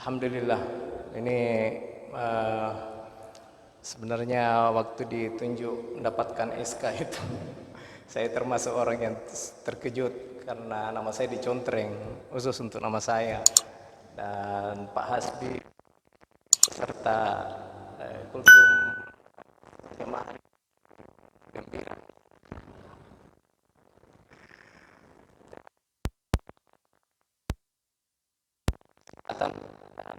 Alhamdulillah, ini eh, sebenarnya waktu ditunjuk mendapatkan SK itu, saya termasuk orang yang terkejut karena nama saya dicontreng khusus untuk nama saya dan Pak Hasbi serta Kultum Jemaah Gembira. Dan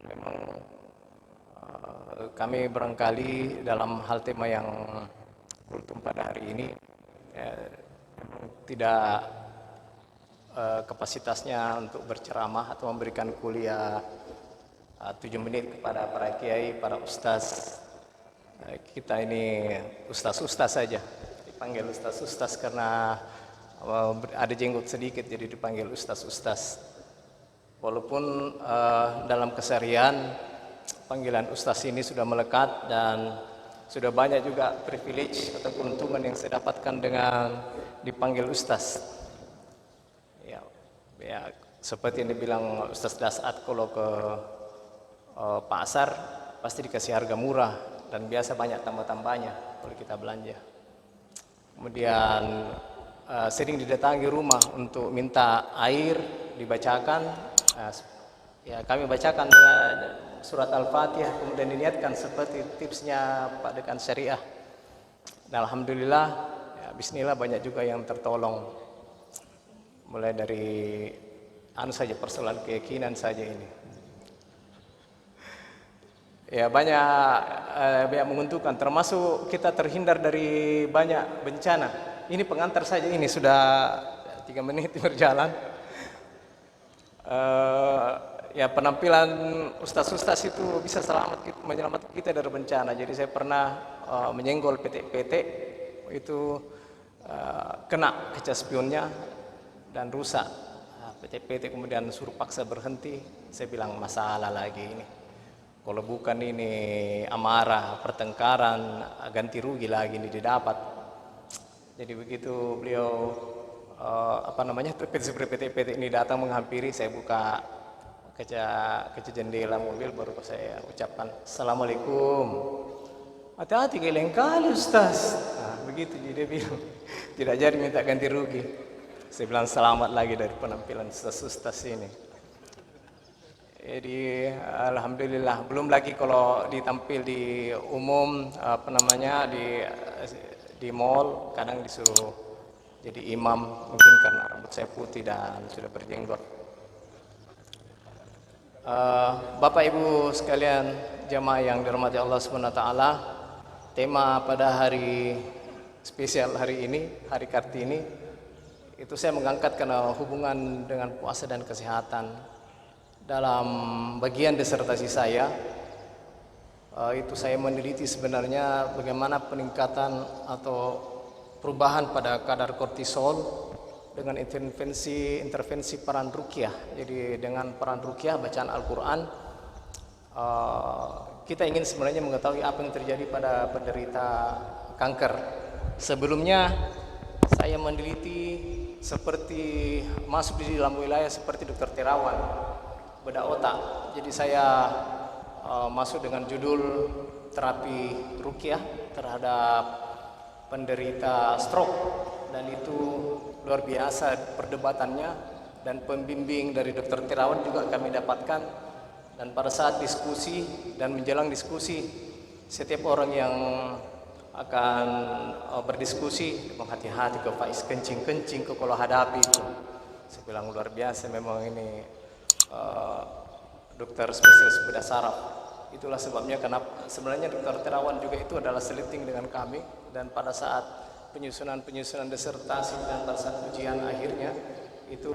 memang kami barangkali dalam hal tema yang kultum pada hari ini tidak kapasitasnya untuk berceramah atau memberikan kuliah 7 menit kepada para kiai, para ustaz. Kita ini ustaz-ustaz saja, dipanggil ustaz-ustaz karena ada jenggot sedikit jadi dipanggil ustaz-ustaz. Walaupun dalam keseharian panggilan ustaz ini sudah melekat dan sudah banyak juga privilege atau keuntungan yang saya dapatkan dengan dipanggil ustaz. Ya, seperti yang dibilang Ustaz Dasat, kalau ke pasar pasti dikasih harga murah dan biasa banyak tambah-tambahnya kalau kita belanja. Kemudian sering didatangi rumah untuk minta air dibacakan. Ya, kami bacakan surat Al-Fatihah kemudian diniatkan seperti tipsnya Pak Dekan Syariah. Dan alhamdulillah, ya, bismillah banyak juga yang tertolong. Mulai dari saja persoalan keyakinan saja ini. Ya banyak menguntungkan, termasuk kita terhindar dari banyak bencana. Ini pengantar saja, ini sudah 3 menit berjalan. Ya penampilan ustaz-ustaz itu bisa menyelamatkan kita dari bencana. Jadi saya pernah menyenggol PT-PT itu kena kaca spionnya dan rusak. PT-PT kemudian suruh paksa berhenti. Saya bilang masalah lagi ini. Kalau bukan ini amarah, pertengkaran, ganti rugi lagi ini didapat. Jadi begitu beliau PT-PT ini datang menghampiri, saya buka kaca jendela mobil baru saya ucapkan Assalamualaikum. Hati-hati geleng kali Ustaz. Nah, begitu jadi dia bilang tidak jadi minta ganti rugi. Saya bilang selamat lagi dari penampilan ustaz-ustaz ini. Jadi alhamdulillah, belum lagi kalau ditampil di umum di mall kadang disuruh jadi imam, mungkin karena rambut saya putih dan sudah berjenggot. Bapak Ibu sekalian jamaah yang dirahmati Allah SWT, tema pada hari spesial hari ini, hari Kartini, itu saya mengangkat karena hubungan dengan puasa dan kesehatan. Dalam bagian disertasi saya, itu saya meneliti sebenarnya bagaimana peningkatan atau perubahan pada kadar kortisol dengan intervensi peran ruqyah. Jadi dengan peran ruqyah bacaan Al-Quran, kita ingin sebenarnya mengetahui apa yang terjadi pada penderita kanker. Sebelumnya saya meneliti seperti masuk di dalam wilayah seperti dokter terawan bedah otak. Jadi saya masuk dengan judul terapi ruqyah terhadap penderita stroke, dan itu luar biasa perdebatannya dan pembimbing dari dokter terawan juga kami dapatkan. Dan pada saat diskusi dan menjelang diskusi, setiap orang yang akan berdiskusi hati-hati ke Faiz, kencing ke kalau hadapi itu. Saya bilang luar biasa memang ini dokter spesialis bedah saraf. Itulah sebabnya kenapa sebenarnya dokter terawan juga itu adalah seliting dengan kami, dan pada saat penyusunan disertasi dan pada saat ujian akhirnya itu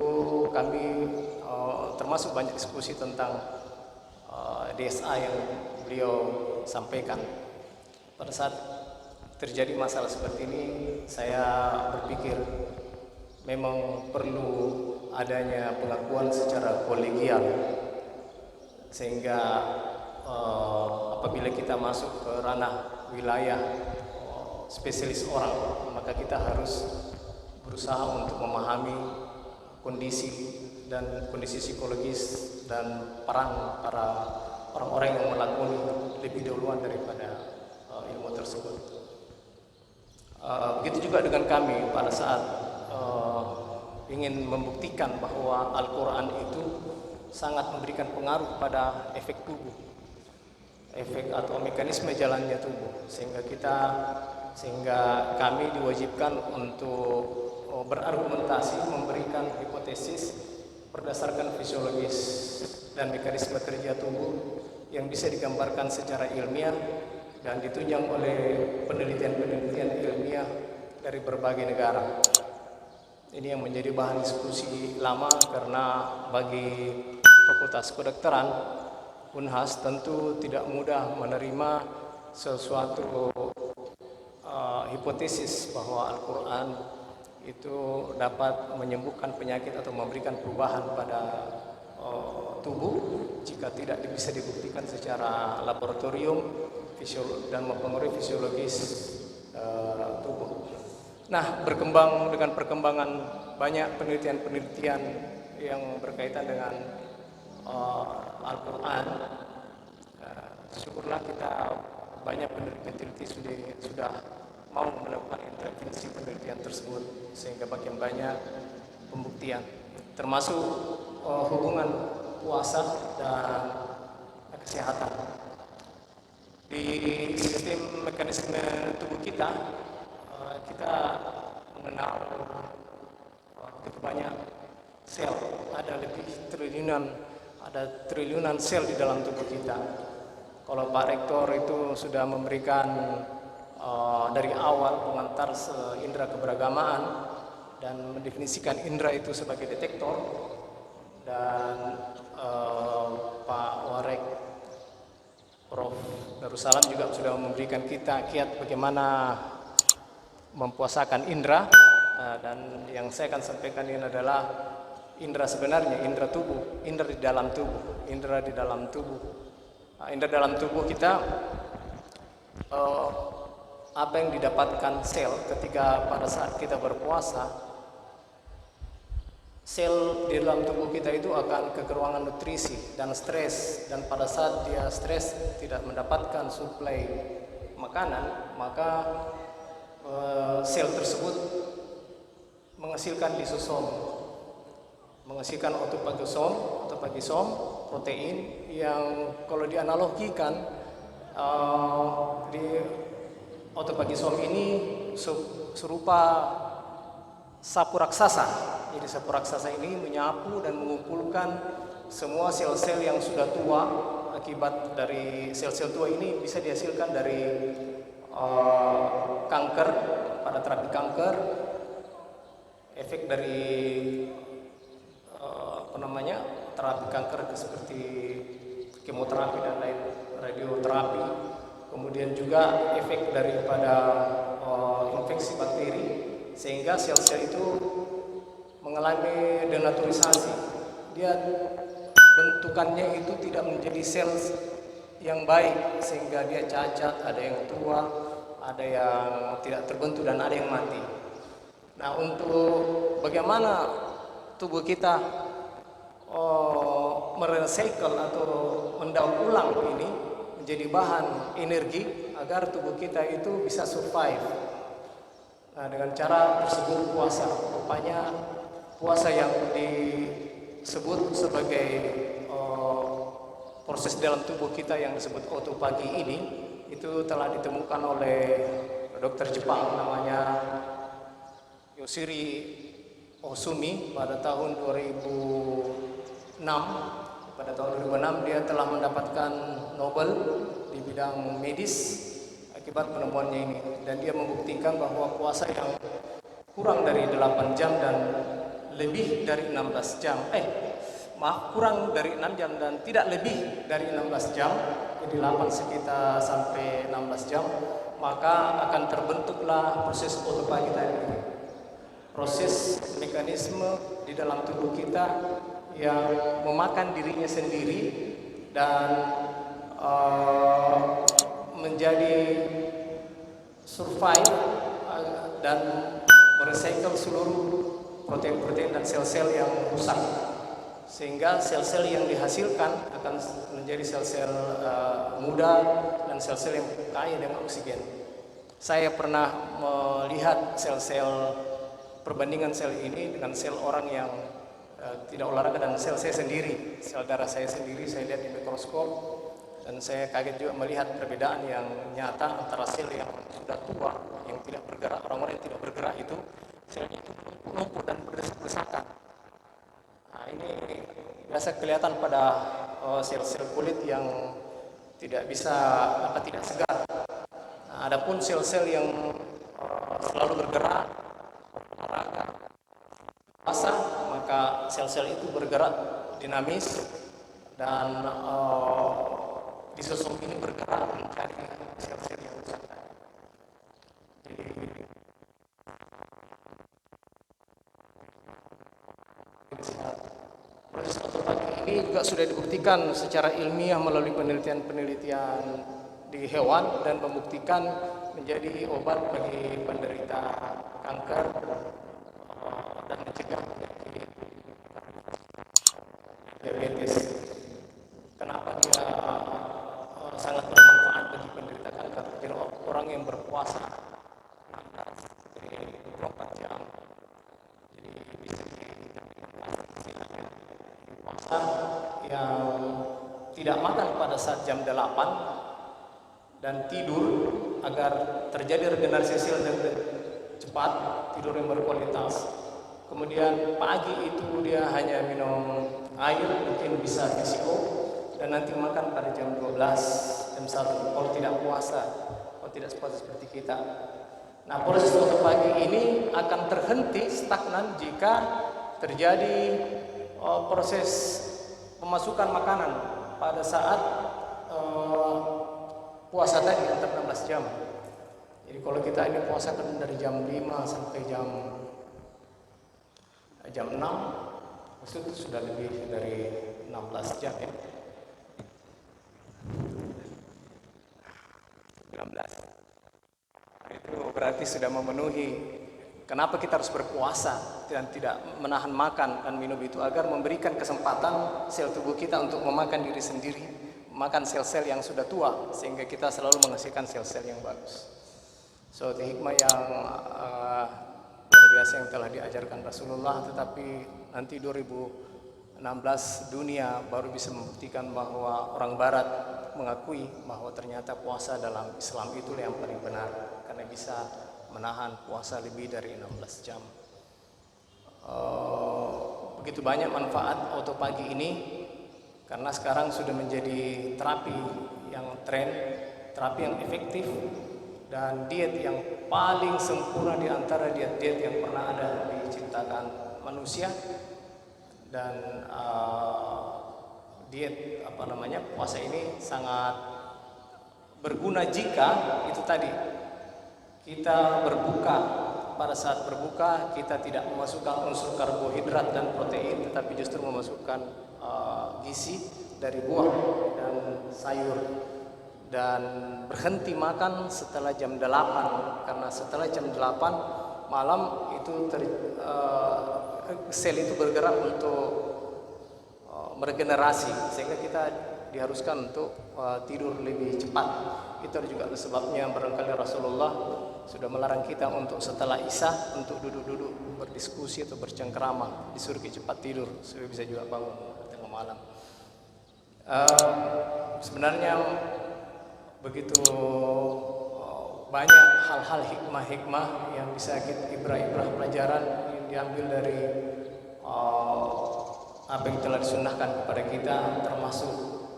kami termasuk banyak diskusi tentang DSA yang beliau sampaikan. Pada saat terjadi masalah seperti ini, saya berpikir memang perlu adanya pengakuan secara kolegial, sehingga apabila kita masuk ke ranah wilayah spesialis orang, maka kita harus berusaha untuk memahami kondisi dan kondisi psikologis dan peran para orang-orang yang melakoni lebih dahuluan daripada ilmu tersebut. Begitu juga dengan kami pada saat ingin membuktikan bahwa Al-Quran itu sangat memberikan pengaruh pada efek tubuh, efek atau mekanisme jalannya tubuh, sehingga kami diwajibkan untuk berargumentasi, memberikan hipotesis berdasarkan fisiologis dan mekanisme kerja tubuh yang bisa digambarkan secara ilmiah dan ditunjang oleh penelitian-penelitian ilmiah dari berbagai negara. Ini yang menjadi bahan diskusi lama karena bagi Fakultas Kedokteran Unhas tentu tidak mudah menerima sesuatu hipotesis bahwa Al-Quran itu dapat menyembuhkan penyakit atau memberikan perubahan pada tubuh jika tidak bisa dibuktikan secara laboratorium dan mempengaruhi fisiologis tubuh. Nah, berkembang dengan perkembangan banyak penelitian-penelitian yang berkaitan dengan Al-Quran, syukurlah kita banyak peneliti sudah mau melakukan intervensi penelitian tersebut sehingga makin banyak pembuktian, termasuk hubungan puasa dan kesehatan. Di sistem mekanisme tubuh kita, kita mengenal begitu banyak sel, ada triliunan sel di dalam tubuh kita. Kalau Pak Rektor itu sudah memberikan dari awal pengantar indera keberagamaan dan mendefinisikan indera itu sebagai detektor, dan Pak Warek Prof. Darussalam juga sudah memberikan kita kiat bagaimana mempuasakan indera, dan yang saya akan sampaikan ini adalah indera sebenarnya, indera tubuh, indera di dalam tubuh, indera di dalam tubuh. Indera dalam tubuh kita, apa yang didapatkan sel ketika pada saat kita berpuasa, sel di dalam tubuh kita itu akan kekurangan nutrisi dan stres, dan pada saat dia stres tidak mendapatkan suplai makanan, maka sel tersebut menghasilkan lisosom, menghasilkan autofagisom, protein yang kalau dianalogikan di autofagisom ini serupa sapu raksasa. Jadi sapu raksasa ini menyapu dan mengumpulkan semua sel-sel yang sudah tua. Akibat dari sel-sel tua ini bisa dihasilkan dari kanker, pada terapi kanker, efek dari terapi kanker seperti kemoterapi dan lain, radioterapi, kemudian juga efek daripada infeksi bakteri, sehingga sel-sel itu mengalami denaturisasi. Dia bentukannya itu tidak menjadi sel yang baik, sehingga dia cacat, ada yang tua, ada yang tidak terbentuk, dan ada yang mati. Nah, untuk bagaimana tubuh kita merecycle atau mendaur ulang ini menjadi bahan energi agar tubuh kita itu bisa survive. Nah, dengan cara tersebut puasa. Rupanya puasa yang disebut sebagai proses dalam tubuh kita yang disebut autophagy ini itu telah ditemukan oleh dokter Jepang namanya Yoshiri Ohsumi pada tahun 2006. Pada tahun 2006 dia telah mendapatkan Nobel di bidang medis akibat penemuannya ini, dan dia membuktikan bahwa puasa yang kurang dari 8 jam dan lebih dari 16 jam kurang dari 6 jam dan tidak lebih dari 16 jam, jadi 8 sekitar sampai 16 jam, maka akan terbentuklah proses autophagy tadi. Proses mekanisme di dalam tubuh kita yang memakan dirinya sendiri dan menjadi survive dan merecycle seluruh protein-protein dan sel-sel yang rusak, sehingga sel-sel yang dihasilkan akan menjadi sel-sel muda dan sel-sel yang kaya dengan oksigen. Saya pernah melihat sel-sel, perbandingan sel ini dengan sel orang yang tidak olahraga dan sel saya sendiri, sel darah saya sendiri, saya lihat di mikroskop dan saya kaget juga melihat perbedaan yang nyata antara sel yang sudah tua, yang tidak bergerak, orang-orang yang tidak bergerak itu selnya itu lumpuh dan berdesak-desakan. Nah, ini biasa kelihatan pada sel-sel kulit yang tidak bisa tidak segar. Nah, adapun sel-sel yang selalu bergerak, olahraga, puasa, maka sel-sel itu bergerak dinamis dan lisosom ini bergerak mencari sel-sel yang rusak. Jadi proses autofagi ini juga sudah dibuktikan secara ilmiah melalui penelitian-penelitian di hewan dan membuktikan menjadi obat bagi penderita kanker dan mencegah diabetes. Kenapa dia sangat bermanfaat bagi penderita kanker? Jadi orang yang berpuasa 24 jam, jadi bisa puasa yang tidak makan pada saat jam 8 dan tidur agar terjadi regenerasi sel dengan cepat, tidur yang berkualitas. Kemudian pagi itu dia hanya minum air, mungkin bisa VCO, dan nanti makan pada jam 12, jam 1 kalau tidak puasa, kalau tidak puasa seperti kita. Nah, proses autofagi ini akan terhenti stagnan jika terjadi proses pemasukan makanan pada saat puasa tadi antara 16 jam. Jadi kalau kita ini puasa kan dari jam 5 sampai jam 6, itu sudah lebih dari 16 jam ya. 16. Itu berarti sudah memenuhi. Kenapa kita harus berpuasa dan tidak menahan makan dan minum itu? Agar memberikan kesempatan sel tubuh kita untuk memakan diri sendiri, memakan sel-sel yang sudah tua, sehingga kita selalu menghasilkan sel-sel yang bagus. So, itu hikmah yang luar biasa yang telah diajarkan Rasulullah, tetapi nanti 2016 dunia baru bisa membuktikan bahwa orang Barat mengakui bahwa ternyata puasa dalam Islam itu yang paling benar, karena bisa menahan puasa lebih dari 16 jam. Begitu banyak manfaat autofagi ini, karena sekarang sudah menjadi terapi yang tren, terapi yang efektif, dan diet yang paling sempurna di antara diet-diet yang pernah ada diciptakan manusia. Dan diet puasa ini sangat berguna jika itu tadi kita berbuka. Pada saat berbuka kita tidak memasukkan unsur karbohidrat dan protein, tetapi justru memasukkan gizi dari buah dan sayur, dan berhenti makan setelah jam 8, karena setelah jam 8 malam itu sel itu bergerak untuk meregenerasi, sehingga kita diharuskan untuk tidur lebih cepat. Itu juga sebabnya barangkali Rasulullah sudah melarang kita untuk setelah Isya untuk duduk-duduk berdiskusi atau bercengkrama, disuruh cepat tidur supaya bisa juga bangun tengah malam. Sebenarnya begitu banyak hal-hal hikmah-hikmah yang bisa kita ibrah-ibrah pelajaran yang diambil dari apa yang telah disunnahkan kepada kita, termasuk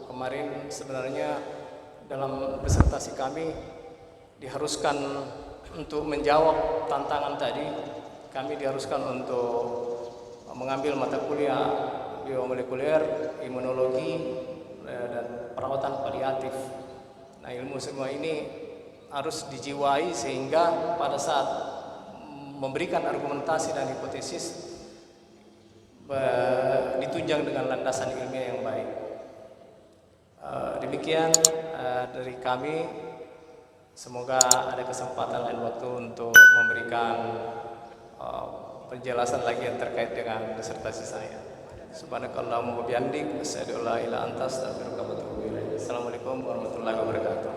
kemarin sebenarnya dalam disertasi kami diharuskan untuk menjawab tantangan tadi. Kami diharuskan untuk mengambil mata kuliah biomolekuler, imunologi, dan perawatan paliatif. Nah, ilmu semua ini harus dijiwai sehingga pada saat memberikan argumentasi dan hipotesis ditunjang dengan landasan ilmiah yang baik. Demikian dari kami. Semoga ada kesempatan lain waktu untuk memberikan penjelasan lagi yang terkait dengan disertasi saya. Subhanakallahumma wa bihamdik, asyhadu an la ilaha illa anta, astaghfiruka wa atubu ilaik. Assalamualaikum warahmatullahi wabarakatuh.